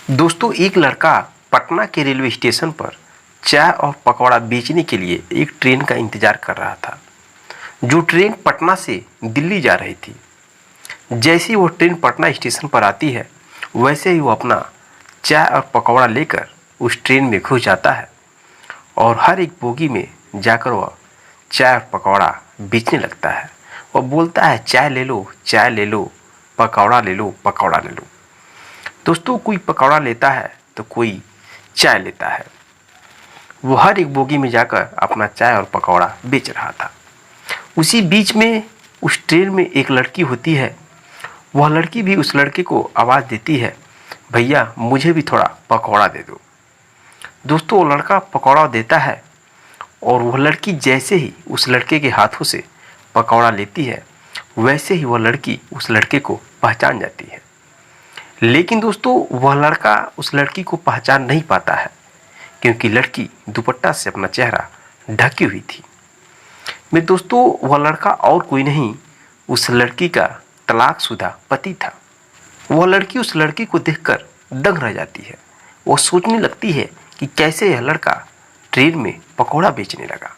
दोस्तों, एक लड़का पटना के रेलवे स्टेशन पर चाय और पकौड़ा बेचने के लिए एक ट्रेन का इंतजार कर रहा था, जो ट्रेन पटना से दिल्ली जा रही थी। जैसे ही वो ट्रेन पटना स्टेशन पर आती है, वैसे ही वो अपना चाय और पकौड़ा लेकर उस ट्रेन में घुस जाता है और हर एक बोगी में जाकर वह चाय और पकौड़ा बेचने लगता है। वह बोलता है, चाय ले लो, चाय ले लो, पकौड़ा ले लो, पकौड़ा ले लो। दोस्तों, कोई पकौड़ा लेता है तो कोई चाय लेता है। वो हर एक बोगी में जाकर अपना चाय और पकौड़ा बेच रहा था। उसी बीच में उस ट्रेन में एक लड़की होती है। वह लड़की भी उस लड़के को आवाज़ देती है, भैया मुझे भी थोड़ा पकौड़ा दे दो। दोस्तों, वो लड़का पकौड़ा देता है और वह लड़की जैसे ही उस लड़के के हाथों से पकौड़ा लेती है, वैसे ही वह लड़की उस लड़के को पहचान जाती है। लेकिन दोस्तों, वह लड़का उस लड़की को पहचान नहीं पाता है, क्योंकि लड़की दुपट्टा से अपना चेहरा ढकी हुई थी। मेरे दोस्तों, वह लड़का और कोई नहीं, उस लड़की का तलाकशुदा पति था। वह लड़की उस लड़की को देखकर दंग रह जाती है। वह सोचने लगती है कि कैसे यह लड़का ट्रेन में पकौड़ा बेचने लगा।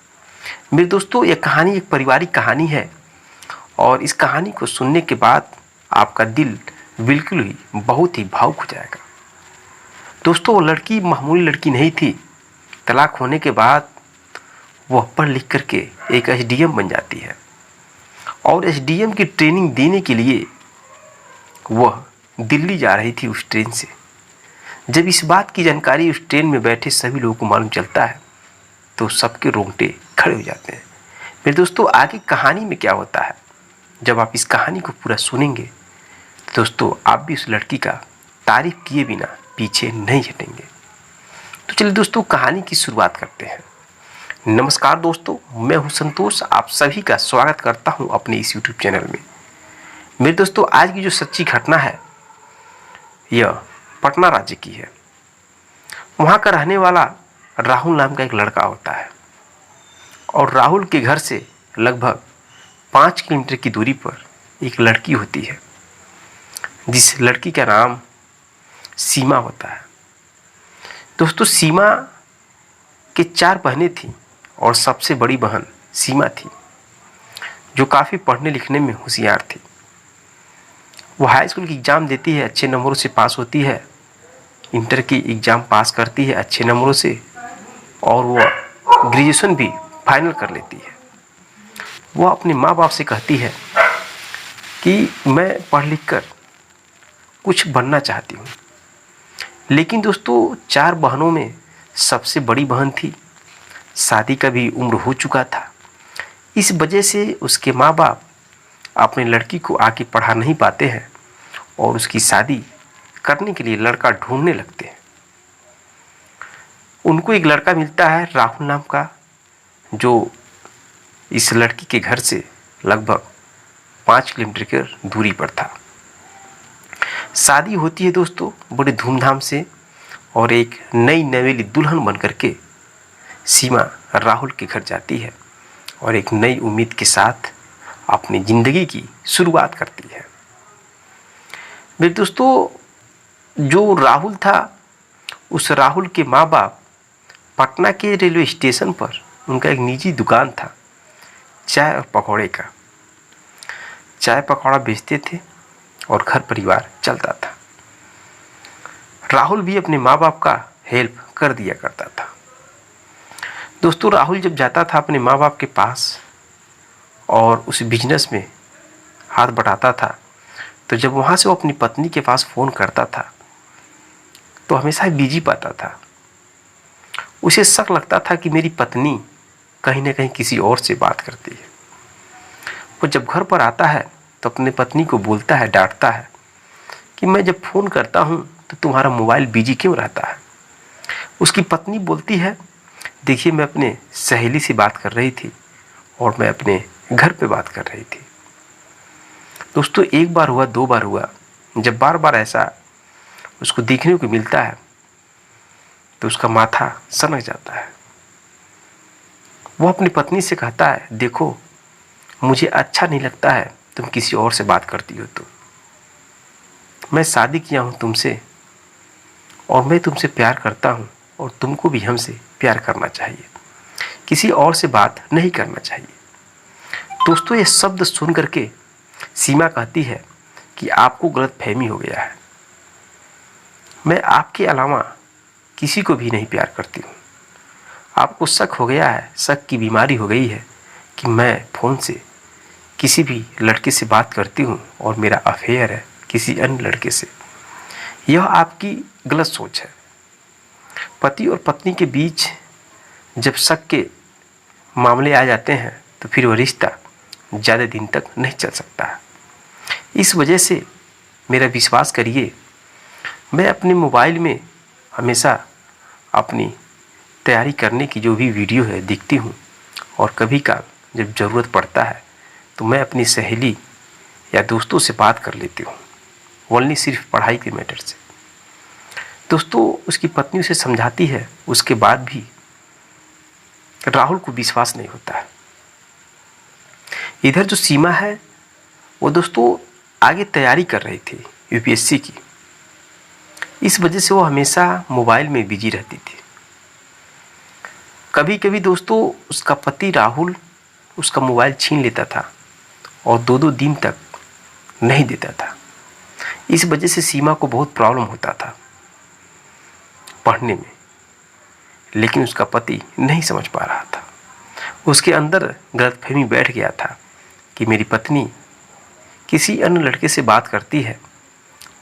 मेरे दोस्तों, यह कहानी एक पारिवारिक कहानी है और इस कहानी को सुनने के बाद आपका दिल बिल्कुल ही बहुत ही भावुक हो जाएगा। दोस्तों, वो लड़की मामूली लड़की नहीं थी। तलाक होने के बाद वह पढ़ लिख करके एक एसडीएम बन जाती है और एसडीएम की ट्रेनिंग देने के लिए वह दिल्ली जा रही थी उस ट्रेन से। जब इस बात की जानकारी उस ट्रेन में बैठे सभी लोगों को मालूम चलता है, तो सबके रोंगटे खड़े हो जाते हैं। मेरे दोस्तों, आगे कहानी में क्या होता है, जब आप इस कहानी को पूरा सुनेंगे, दोस्तों आप भी उस लड़की का तारीफ किए बिना पीछे नहीं हटेंगे। तो चलिए दोस्तों, कहानी की शुरुआत करते हैं। नमस्कार दोस्तों, मैं हूं संतोष। आप सभी का स्वागत करता हूं अपने इस यूट्यूब चैनल में। मेरे दोस्तों, आज की जो सच्ची घटना है यह पटना राज्य की है। वहां का रहने वाला राहुल नाम का एक लड़का होता है और राहुल के घर से लगभग 5 किलोमीटर की दूरी पर एक लड़की होती है, जिस लड़की का नाम सीमा होता है। दोस्तों, सीमा के 4 बहनें थीं और सबसे बड़ी बहन सीमा थी, जो काफ़ी पढ़ने लिखने में होशियार थी। वो हाई स्कूल की एग्ज़ाम देती है, अच्छे नंबरों से पास होती है। इंटर की एग्ज़ाम पास करती है अच्छे नंबरों से और वो ग्रेजुएशन भी फाइनल कर लेती है। वो अपने माँ बाप से कहती है कि मैं पढ़ लिख कर कुछ बनना चाहती हूँ। लेकिन दोस्तों, 4 बहनों में सबसे बड़ी बहन थी, शादी का भी उम्र हो चुका था। इस वजह से उसके माँ बाप अपने लड़की को आगे पढ़ा नहीं पाते हैं और उसकी शादी करने के लिए लड़का ढूंढने लगते हैं। उनको एक लड़का मिलता है राहुल नाम का, जो इस लड़की के घर से लगभग 5 किलोमीटर की दूरी पर था। शादी होती है दोस्तों बड़े धूमधाम से और एक नई नवेली दुल्हन बन करके सीमा राहुल के घर जाती है और एक नई उम्मीद के साथ अपनी ज़िंदगी की शुरुआत करती है। मेरे दोस्तों, जो राहुल था, उस राहुल के माँ बाप पटना के रेलवे स्टेशन पर उनका एक निजी दुकान था चाय और पकौड़े का। चाय पकौड़ा बेचते थे और घर परिवार चलता था। राहुल भी अपने माँ बाप का हेल्प कर दिया करता था। दोस्तों, राहुल जब जाता था अपने माँ बाप के पास और उस बिजनेस में हाथ बटाता था, तो जब वहाँ से वो अपनी पत्नी के पास फ़ोन करता था तो हमेशा बिजी पाता था। उसे शक लगता था कि मेरी पत्नी कहीं ना कहीं किसी और से बात करती है। वो जब घर पर आता है तो अपने पत्नी को बोलता है, डांटता है कि मैं जब फ़ोन करता हूँ तो तुम्हारा मोबाइल बिजी क्यों रहता है। उसकी पत्नी बोलती है, देखिए मैं अपने सहेली से बात कर रही थी और मैं अपने घर पे बात कर रही थी। दोस्तों, एक बार हुआ, 2 बार हुआ, जब बार बार ऐसा उसको देखने को मिलता है तो उसका माथा सनक जाता है। वो अपनी पत्नी से कहता है, देखो मुझे अच्छा नहीं लगता है तुम किसी और से बात करती हो। तो मैं शादी किया हूँ तुमसे और मैं तुमसे प्यार करता हूँ और तुमको भी हमसे प्यार करना चाहिए, किसी और से बात नहीं करना चाहिए। दोस्तों, ये शब्द सुन करके सीमा कहती है कि आपको गलतफहमी हो गया है, मैं आपके अलावा किसी को भी नहीं प्यार करती हूँ। आपको शक हो गया है, शक की बीमारी हो गई है कि मैं फ़ोन से किसी भी लड़के से बात करती हूँ और मेरा अफेयर है किसी अन्य लड़के से। यह आपकी गलत सोच है। पति और पत्नी के बीच जब शक के मामले आ जाते हैं तो फिर वह रिश्ता ज़्यादा दिन तक नहीं चल सकता है। इस वजह से मेरा विश्वास करिए, मैं अपने मोबाइल में हमेशा अपनी तैयारी करने की जो भी वीडियो है देखती हूँ, और कभी काल जब ज़रूरत पड़ता है तो मैं अपनी सहेली या दोस्तों से बात कर लेती हूँ, ओनली सिर्फ पढ़ाई के मैटर से। दोस्तों, उसकी पत्नी उसे समझाती है, उसके बाद भी राहुल को विश्वास नहीं होता है। इधर जो सीमा है वो दोस्तों आगे तैयारी कर रही थी यूपीएससी की, इस वजह से वो हमेशा मोबाइल में बिजी रहती थी। कभी कभी दोस्तों उसका पति राहुल उसका मोबाइल छीन लेता था और 2-2 दिन तक नहीं देता था। इस वजह से सीमा को बहुत प्रॉब्लम होता था पढ़ने में, लेकिन उसका पति नहीं समझ पा रहा था। उसके अंदर गलतफहमी बैठ गया था कि मेरी पत्नी किसी अन्य लड़के से बात करती है,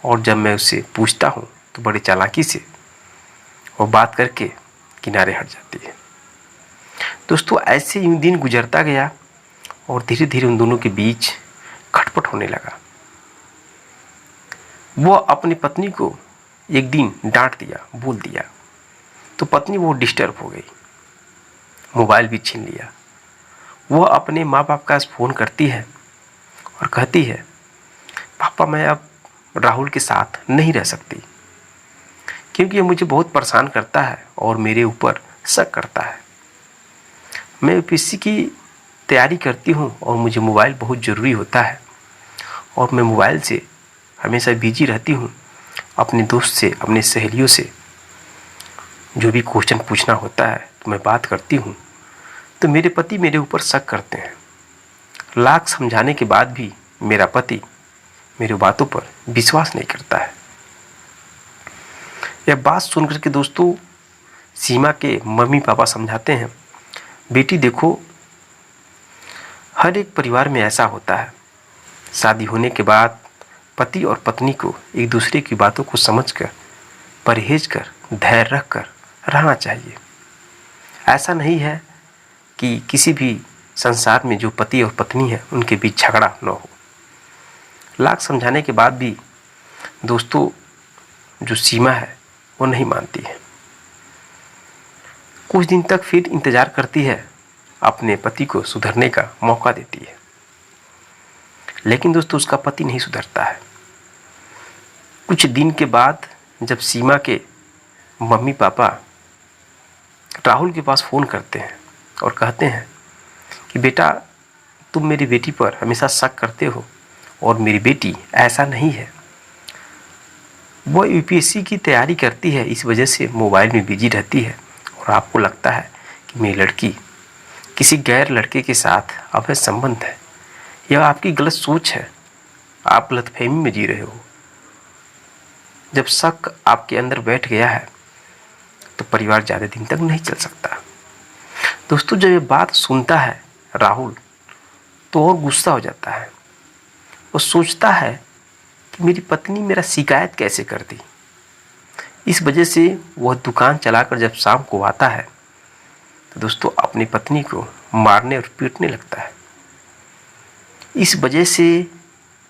और जब मैं उससे पूछता हूँ तो बड़ी चालाकी से वो बात करके किनारे हट जाती है। दोस्तों, ऐसे यूं दिन गुजरता गया और धीरे धीरे उन दोनों के बीच खटपट होने लगा। वो अपनी पत्नी को एक दिन डांट दिया, बोल दिया, तो पत्नी वो डिस्टर्ब हो गई, मोबाइल भी छीन लिया। वह अपने माँ बाप का फ़ोन करती है और कहती है, पापा मैं अब राहुल के साथ नहीं रह सकती, क्योंकि ये मुझे बहुत परेशान करता है और मेरे ऊपर शक करता है। मैं यूपीएससी की तैयारी करती हूँ और मुझे मोबाइल बहुत ज़रूरी होता है, और मैं मोबाइल से हमेशा बिजी रहती हूँ। अपने दोस्त से, अपनी सहेलियों से जो भी क्वेश्चन पूछना होता है तो मैं बात करती हूँ, तो मेरे पति मेरे ऊपर शक करते हैं। लाख समझाने के बाद भी मेरा पति मेरी बातों पर विश्वास नहीं करता है। यह बात सुनकर के दोस्तों सीमा के मम्मी पापा समझाते हैं, बेटी देखो, हर एक परिवार में ऐसा होता है, शादी होने के बाद पति और पत्नी को एक दूसरे की बातों को समझकर, परहेज कर, धैर्य रख कर रहना चाहिए। ऐसा नहीं है कि किसी भी संसार में जो पति और पत्नी है उनके बीच झगड़ा न हो। लाख समझाने के बाद भी दोस्तों जो सीमा है वो नहीं मानती है। कुछ दिन तक फिर इंतज़ार करती है, अपने पति को सुधरने का मौका देती है, लेकिन दोस्तों उसका पति नहीं सुधरता है। कुछ दिन के बाद जब सीमा के मम्मी पापा राहुल के पास फ़ोन करते हैं और कहते हैं कि बेटा तुम मेरी बेटी पर हमेशा शक करते हो और मेरी बेटी ऐसा नहीं है, वो यूपीएससी की तैयारी करती है, इस वजह से मोबाइल में बिजी रहती है, और आपको लगता है कि मेरी लड़की किसी गैर लड़के के साथ अवैध संबंध है। यह आपकी गलत सोच है, आप गलतफहमी में जी रहे हो। जब शक आपके अंदर बैठ गया है तो परिवार ज़्यादा दिन तक नहीं चल सकता। दोस्तों, जब ये बात सुनता है राहुल तो और गुस्सा हो जाता है। वो सोचता है कि मेरी पत्नी मेरा शिकायत कैसे कर दी। इस वजह से वह दुकान चलाकर जब शाम को आता है तो दोस्तों अपनी पत्नी को मारने और पीटने लगता है। इस वजह से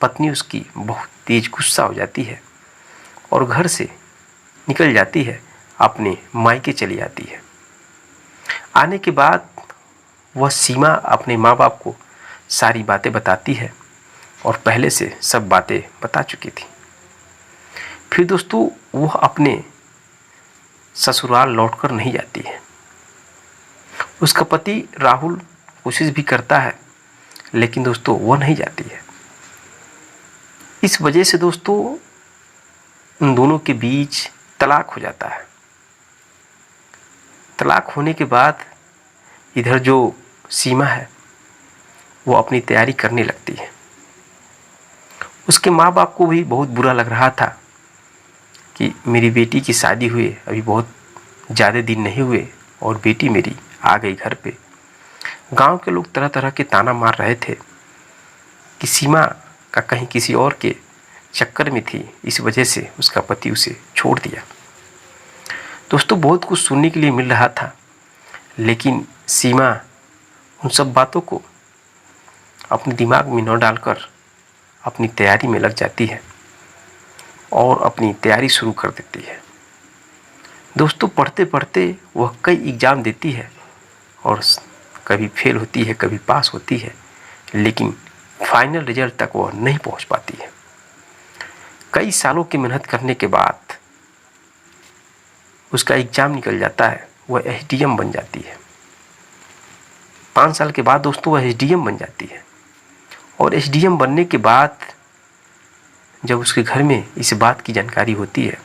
पत्नी उसकी बहुत तेज गुस्सा हो जाती है और घर से निकल जाती है, अपने मायके चली जाती है। आने के बाद वह सीमा अपने माँ बाप को सारी बातें बताती है और पहले से सब बातें बता चुकी थी। फिर दोस्तों वह अपने ससुराल लौटकर नहीं जाती है। उसका पति राहुल कोशिश भी करता है, लेकिन दोस्तों वह नहीं जाती है। इस वजह से दोस्तों उन दोनों के बीच तलाक हो जाता है। तलाक होने के बाद इधर जो सीमा है वो अपनी तैयारी करने लगती है। उसके माँ बाप को भी बहुत बुरा लग रहा था कि मेरी बेटी की शादी हुए अभी बहुत ज़्यादा दिन नहीं हुए और बेटी मेरी आ गई घर पे। गांव के लोग तरह तरह के ताना मार रहे थे कि सीमा का कहीं किसी और के चक्कर में थी, इस वजह से उसका पति उसे छोड़ दिया। दोस्तों, बहुत कुछ सुनने के लिए मिल रहा था, लेकिन सीमा उन सब बातों को अपने दिमाग में न डालकर अपनी तैयारी में लग जाती है और अपनी तैयारी शुरू कर देती है। दोस्तों, पढ़ते पढ़ते वह कई एग्ज़ाम देती है और कभी फेल होती है, कभी पास होती है, लेकिन फाइनल रिजल्ट तक वह नहीं पहुंच पाती है। कई सालों की मेहनत करने के बाद उसका एग्ज़ाम निकल जाता है, वह एसडीएम बन जाती है। 5 साल के बाद दोस्तों वह एसडीएम बन जाती है और एसडीएम बनने के बाद जब उसके घर में इस बात की जानकारी होती है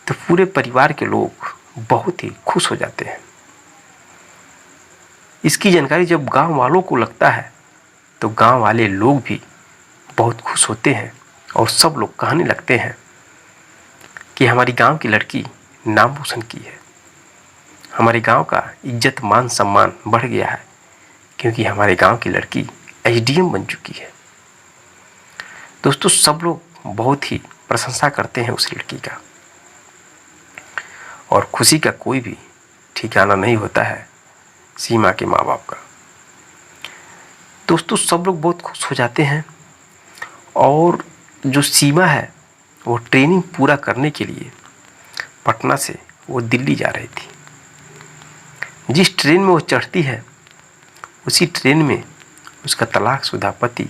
तो पूरे परिवार के लोग बहुत ही खुश हो जाते हैं। इसकी जानकारी जब गांव वालों को लगता है तो गांव वाले लोग भी बहुत खुश होते हैं और सब लोग कहने लगते हैं कि हमारी गांव की लड़की नाम रोशन की है, हमारे गांव का इज्जत मान सम्मान बढ़ गया है क्योंकि हमारे गांव की लड़की एसडीएम बन चुकी है। दोस्तों, सब लोग बहुत ही प्रशंसा करते हैं उस लड़की का और खुशी का कोई भी ठिकाना नहीं होता है सीमा के माँ बाप का। दोस्तों, सब लोग बहुत खुश हो जाते हैं और जो सीमा है वो ट्रेनिंग पूरा करने के लिए पटना से वो दिल्ली जा रही थी। जिस ट्रेन में वो चढ़ती है उसी ट्रेन में उसका तलाकशुदा पति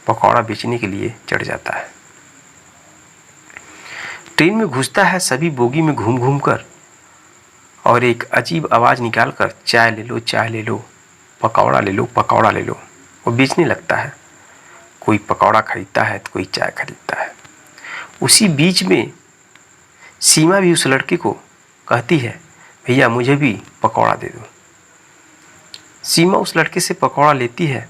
पकौड़ा बेचने के लिए चढ़ जाता है। ट्रेन में घुसता है, सभी बोगी में घूम घूम कर और एक अजीब आवाज़ निकाल कर चाय ले लो, चाय ले लो, पकौड़ा ले लो, पकौड़ा ले लो, वो बेचने लगता है। कोई पकौड़ा खरीदता है तो कोई चाय खरीदता है। उसी बीच में सीमा भी उस लड़के को कहती है, भैया मुझे भी पकौड़ा दे दो। सीमा उस लड़के से पकौड़ा लेती है।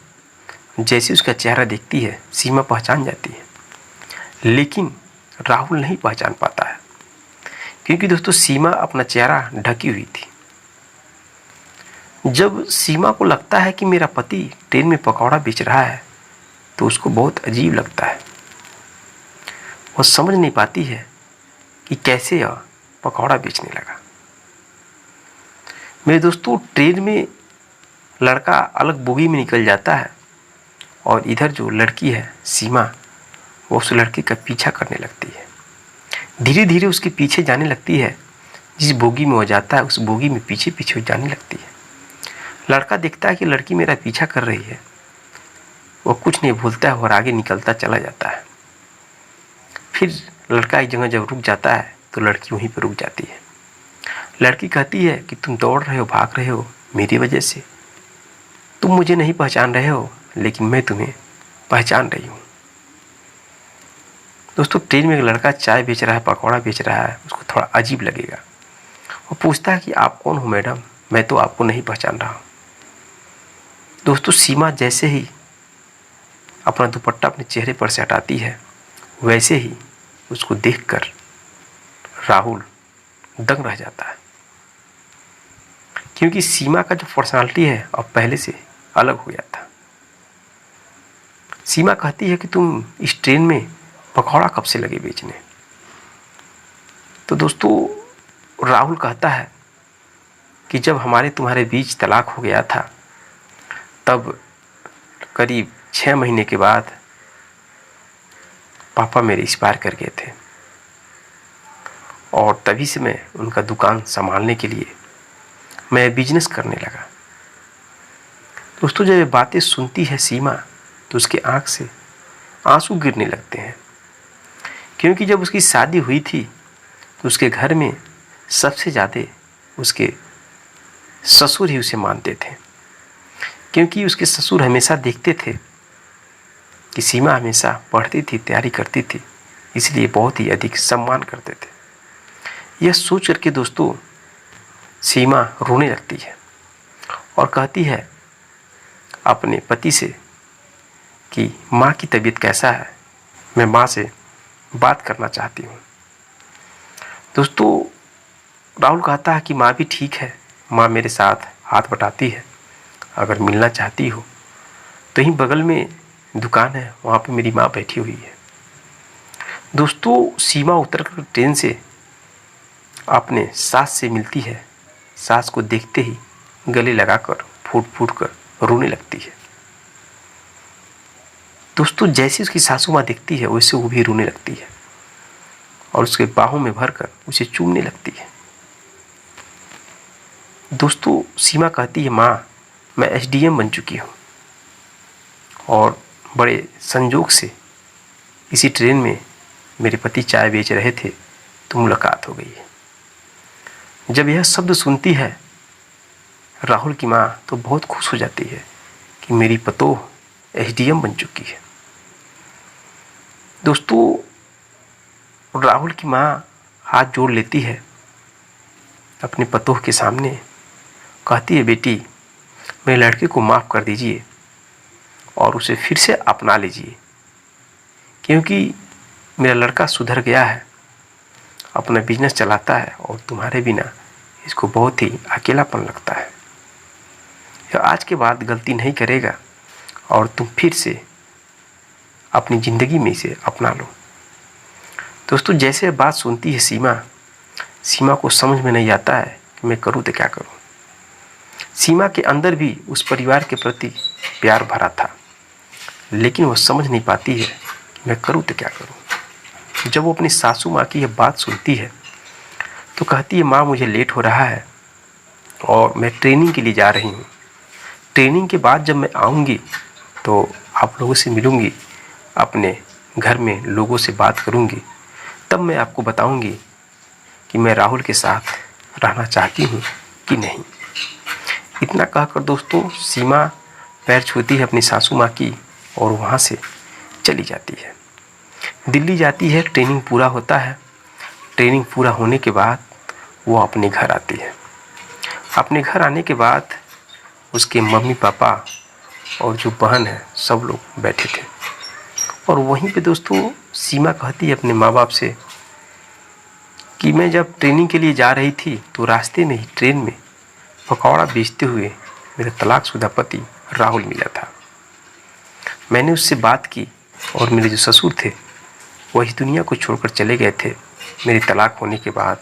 जैसे उसका चेहरा देखती है सीमा पहचान जाती है, लेकिन राहुल नहीं पहचान पाता है क्योंकि दोस्तों सीमा अपना चेहरा ढकी हुई थी। जब सीमा को लगता है कि मेरा पति ट्रेन में पकौड़ा बेच रहा है तो उसको बहुत अजीब लगता है। वो समझ नहीं पाती है कि कैसे यह पकौड़ा बेचने लगा। मेरे दोस्तों, ट्रेन में लड़का अलग बोगी में निकल जाता है और इधर जो लड़की है सीमा वो उस लड़के का पीछा करने लगती है। धीरे धीरे उसके पीछे जाने लगती है। जिस बोगी में वो जाता है उस बोगी में पीछे पीछे जाने लगती है। लड़का देखता है कि लड़की मेरा पीछा कर रही है, वो कुछ नहीं भूलता है और आगे निकलता चला जाता है। फिर लड़का एक जगह जब रुक जाता है तो लड़की वहीं पर रुक जाती है। लड़की कहती है कि तुम दौड़ रहे हो, भाग रहे हो मेरी वजह से, तुम मुझे नहीं पहचान रहे हो लेकिन मैं तुम्हें पहचान रही हूँ। दोस्तों, ट्रेन में एक लड़का चाय बेच रहा है, पकौड़ा बेच रहा है, उसको थोड़ा अजीब लगेगा। वो पूछता है कि आप कौन हो मैडम, मैं तो आपको नहीं पहचान रहा हूँ। दोस्तों, सीमा जैसे ही अपना दुपट्टा अपने चेहरे पर से हटाती है वैसे ही उसको देखकर राहुल दंग रह जाता है क्योंकि सीमा का जो पर्सनालिटी है अब पहले से अलग हो गया था। सीमा कहती है कि तुम इस ट्रेन में पकौड़ा कब से लगे बेचने। तो दोस्तों, राहुल कहता है कि जब हमारे तुम्हारे बीच तलाक हो गया था तब करीब 6 महीने के बाद पापा मेरे एक्सपायर कर गए थे और तभी से मैं उनका दुकान संभालने के लिए मैं बिजनेस करने लगा। दोस्तों, जब ये बातें सुनती है सीमा तो उसके आंख से आंसू गिरने लगते हैं क्योंकि जब उसकी शादी हुई थी तो उसके घर में सबसे ज़्यादा उसके ससुर ही उसे मानते थे क्योंकि उसके ससुर हमेशा देखते थे कि सीमा हमेशा पढ़ती थी, तैयारी करती थी, इसलिए बहुत ही अधिक सम्मान करते थे। यह सोच करके दोस्तों सीमा रोने लगती है और कहती है अपने पति से कि माँ की तबीयत कैसा है, मैं माँ से बात करना चाहती हूँ। दोस्तों राहुल कहता है कि माँ भी ठीक है, माँ मेरे साथ हाथ बटाती है, अगर मिलना चाहती हो तो यहीं बगल में दुकान है, वहाँ पे मेरी माँ बैठी हुई है। दोस्तों सीमा उतर कर ट्रेन से अपने सास से मिलती है। सास को देखते ही गले लगाकर फूट फूट कर रोने लगती है। दोस्तों जैसे उसकी सासू माँ दिखती है वैसे वो भी रोने लगती है और उसके बाहों में भरकर उसे चूमने लगती है। दोस्तों सीमा कहती है माँ मैं एसडीएम बन चुकी हूँ और बड़े संजोग से इसी ट्रेन में मेरे पति चाय बेच रहे थे तो मुलाकात हो गई है। जब यह शब्द सुनती है राहुल की माँ तो बहुत खुश हो जाती है कि मेरी पतोह एसडीएम बन चुकी है। दोस्तों राहुल की माँ हाथ जोड़ लेती है अपने पतोह के सामने, कहती है बेटी मेरे लड़के को माफ़ कर दीजिए और उसे फिर से अपना लीजिए, क्योंकि मेरा लड़का सुधर गया है, अपना बिजनेस चलाता है और तुम्हारे बिना इसको बहुत ही अकेलापन लगता है। यह आज के बाद गलती नहीं करेगा और तुम फिर से अपनी ज़िंदगी में इसे अपना लो। दोस्तों जैसे बात सुनती है सीमा को समझ में नहीं आता है कि मैं करूँ तो क्या करूँ। सीमा के अंदर भी उस परिवार के प्रति प्यार भरा था, लेकिन वो समझ नहीं पाती है कि मैं करूँ तो क्या करूँ। जब वो अपनी सासू माँ की यह बात सुनती है तो कहती है माँ मुझे लेट हो रहा है और मैं ट्रेनिंग के लिए जा रही हूँ। ट्रेनिंग के बाद जब मैं आऊँगी तो आप लोगों से मिलूँगी, अपने घर में लोगों से बात करूँगी, तब मैं आपको बताऊँगी कि मैं राहुल के साथ रहना चाहती हूँ कि नहीं। इतना कहकर दोस्तों सीमा पैर छूती है अपनी सासू माँ की और वहाँ से चली जाती है। दिल्ली जाती है, ट्रेनिंग पूरा होता है। ट्रेनिंग पूरा होने के बाद वो अपने घर आती है। अपने घर आने के बाद उसके मम्मी पापा और जो बहन है सब लोग बैठे थे और वहीं पे दोस्तों सीमा कहती है अपने माँ बाप से कि मैं जब ट्रेनिंग के लिए जा रही थी तो रास्ते में ही ट्रेन में पकौड़ा बेचते हुए मेरा तलाकशुदा पति राहुल मिला था। मैंने उससे बात की और मेरे जो ससुर थे वही दुनिया को छोड़कर चले गए थे मेरे तलाक होने के बाद।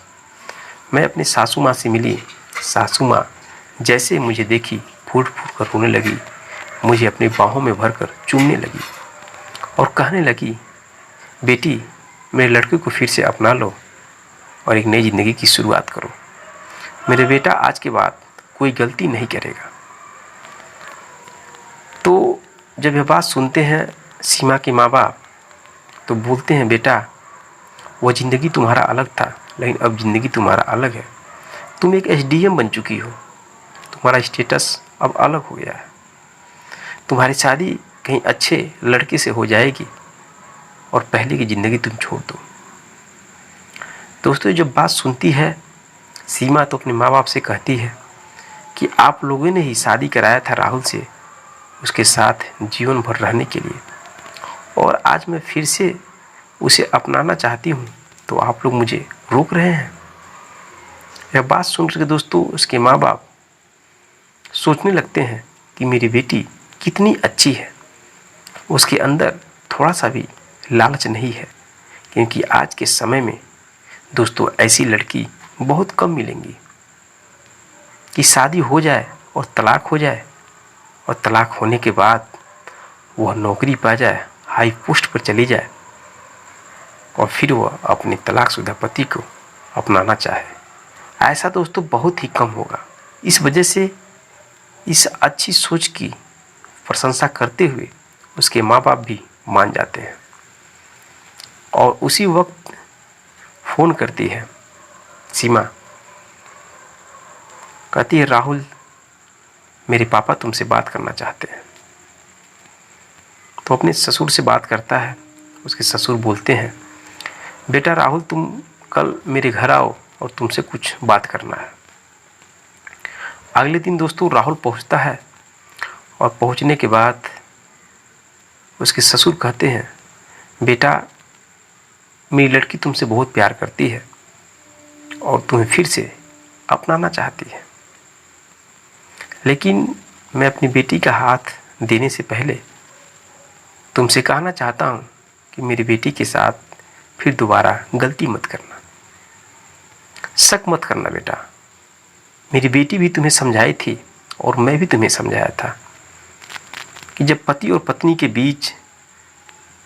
मैं अपनी सासू माँ से मिली। सासू माँ जैसे मुझे देखी फूट फूट कर रोने लगी, मुझे अपनी बाहों में भरकर चूमने लगी और कहने लगी बेटी मेरे लड़के को फिर से अपना लो और एक नई ज़िंदगी की शुरुआत करो। मेरे बेटा आज के बाद कोई गलती नहीं करेगा। तो जब यह बात सुनते हैं सीमा के माँ बाप तो बोलते हैं बेटा वो ज़िंदगी तुम्हारा अलग था, लेकिन अब ज़िंदगी तुम्हारा अलग है। तुम एक एसडीएम बन चुकी हो, तुम्हारा स्टेटस अब अलग हो गया है। तुम्हारी शादी कहीं अच्छे लड़के से हो जाएगी और पहले की ज़िंदगी तुम छोड़ दो। दोस्तों जब बात सुनती है सीमा तो अपने माँ बाप से कहती है कि आप लोगों ने ही शादी कराया था राहुल से उसके साथ जीवन भर रहने के लिए और आज मैं फिर से उसे अपनाना चाहती हूँ तो आप लोग मुझे रोक रहे हैं। यह बात सुनकर दोस्तों उसके माँ बाप सोचने लगते हैं कि मेरी बेटी कितनी अच्छी है, उसके अंदर थोड़ा सा भी लालच नहीं है, क्योंकि आज के समय में दोस्तों ऐसी लड़की बहुत कम मिलेंगी कि शादी हो जाए और तलाक हो जाए और तलाक होने के बाद वह नौकरी पा जाए, हाई पोस्ट पर चली जाए और फिर वह अपने तलाकशुदा पति को अपनाना चाहे। ऐसा दोस्तों बहुत ही कम होगा। इस वजह से इस अच्छी सोच की प्रशंसा करते हुए उसके माँ बाप भी मान जाते हैं और उसी वक्त फ़ोन करती है सीमा, कहती है राहुल मेरे पापा तुमसे बात करना चाहते हैं। तो अपने ससुर से बात करता है। उसके ससुर बोलते हैं बेटा राहुल तुम कल मेरे घर आओ, और तुमसे कुछ बात करना है। अगले दिन दोस्तों राहुल पहुंचता है और पहुंचने के बाद उसके ससुर कहते हैं, बेटा मेरी लड़की तुमसे बहुत प्यार करती है और तुम्हें फिर से अपनाना चाहती है, लेकिन मैं अपनी बेटी का हाथ देने से पहले तुमसे कहना चाहता हूँ कि मेरी बेटी के साथ फिर दोबारा गलती मत करना, शक मत करना बेटा। मेरी बेटी भी तुम्हें समझाई थी और मैं भी तुम्हें समझाया था कि जब पति और पत्नी के बीच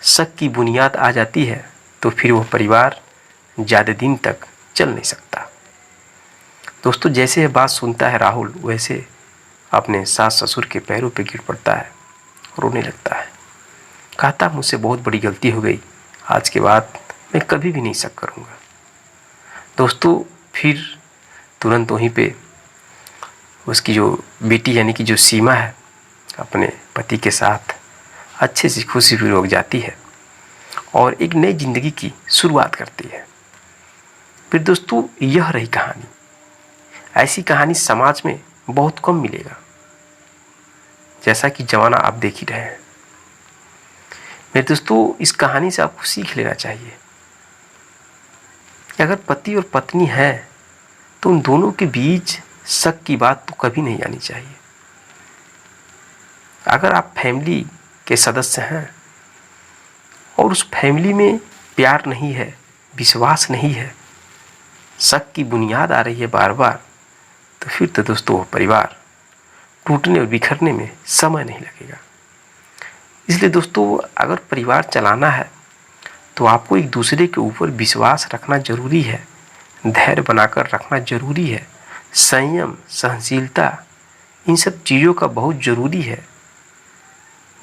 शक की बुनियाद आ जाती है तो फिर वह परिवार ज़्यादा दिन तक चल नहीं सकता। दोस्तों जैसे यह बात सुनता है राहुल, वैसे अपने सास ससुर के पैरों पे गिर पड़ता है, रोने लगता है, कहता मुझसे बहुत बड़ी गलती हो गई, आज के बाद मैं कभी भी नहीं शक करूँगा। दोस्तों फिर तुरंत वहीं पे उसकी जो बेटी यानी कि जो सीमा है अपने पति के साथ अच्छे से खुशीपूर्वक जाती है और एक नई जिंदगी की शुरुआत करती है। फिर दोस्तों यह रही कहानी। ऐसी कहानी समाज में बहुत कम मिलेगा, जैसा कि जमाना आप देख ही रहे हैं। मेरे दोस्तों इस कहानी से आपको सीख लेना चाहिए कि अगर पति और पत्नी है तो उन दोनों के बीच शक की बात तो कभी नहीं आनी चाहिए। अगर आप फैमिली के सदस्य हैं और उस फैमिली में प्यार नहीं है, विश्वास नहीं है, शक की बुनियाद आ रही है बार बार, तो फिर तो दोस्तों वो परिवार टूटने और बिखरने में समय नहीं लगेगा। इसलिए दोस्तों अगर परिवार चलाना है तो आपको एक दूसरे के ऊपर विश्वास रखना जरूरी है, धैर्य बनाकर रखना जरूरी है, संयम सहनशीलता इन सब चीज़ों का बहुत ज़रूरी है।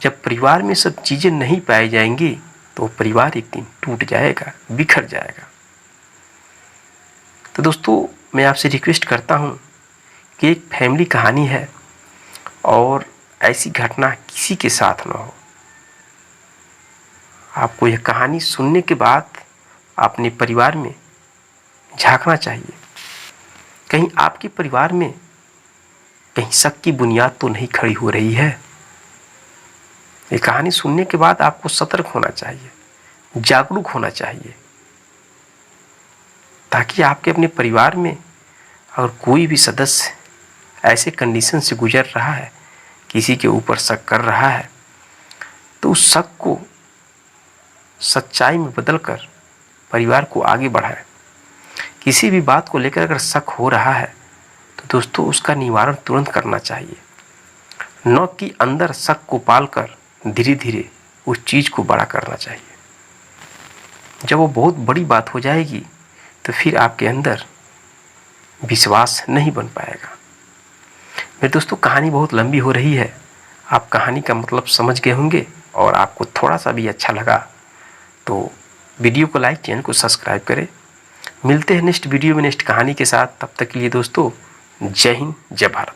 जब परिवार में सब चीज़ें नहीं पाई जाएंगी तो परिवार एक दिन टूट जाएगा, बिखर जाएगा। तो दोस्तों मैं आपसे रिक्वेस्ट करता हूँ कि एक फैमिली कहानी है और ऐसी घटना किसी के साथ ना हो। आपको यह कहानी सुनने के बाद अपने परिवार में झांकना चाहिए, कहीं आपके परिवार में कहीं शक की बुनियाद तो नहीं खड़ी हो रही है। ये कहानी सुनने के बाद आपको सतर्क होना चाहिए, जागरूक होना चाहिए, ताकि आपके अपने परिवार में अगर कोई भी सदस्य ऐसे कंडीशन से गुजर रहा है, किसी के ऊपर शक कर रहा है, तो उस शक को सच्चाई में बदलकर परिवार को आगे बढ़ाएं। किसी भी बात को लेकर अगर शक हो रहा है तो दोस्तों उसका निवारण तुरंत करना चाहिए, न कि अंदर शक को पालकर धीरे धीरे उस चीज़ को बड़ा करना चाहिए। जब वो बहुत बड़ी बात हो जाएगी तो फिर आपके अंदर विश्वास नहीं बन पाएगा। मेरे दोस्तों कहानी बहुत लंबी हो रही है, आप कहानी का मतलब समझ गए होंगे और आपको थोड़ा सा भी अच्छा लगा तो वीडियो को लाइक, चैनल को सब्सक्राइब करें। मिलते हैं नेक्स्ट वीडियो में नेक्स्ट कहानी के साथ। तब तक के लिए दोस्तों जय हिंद, जय भारत।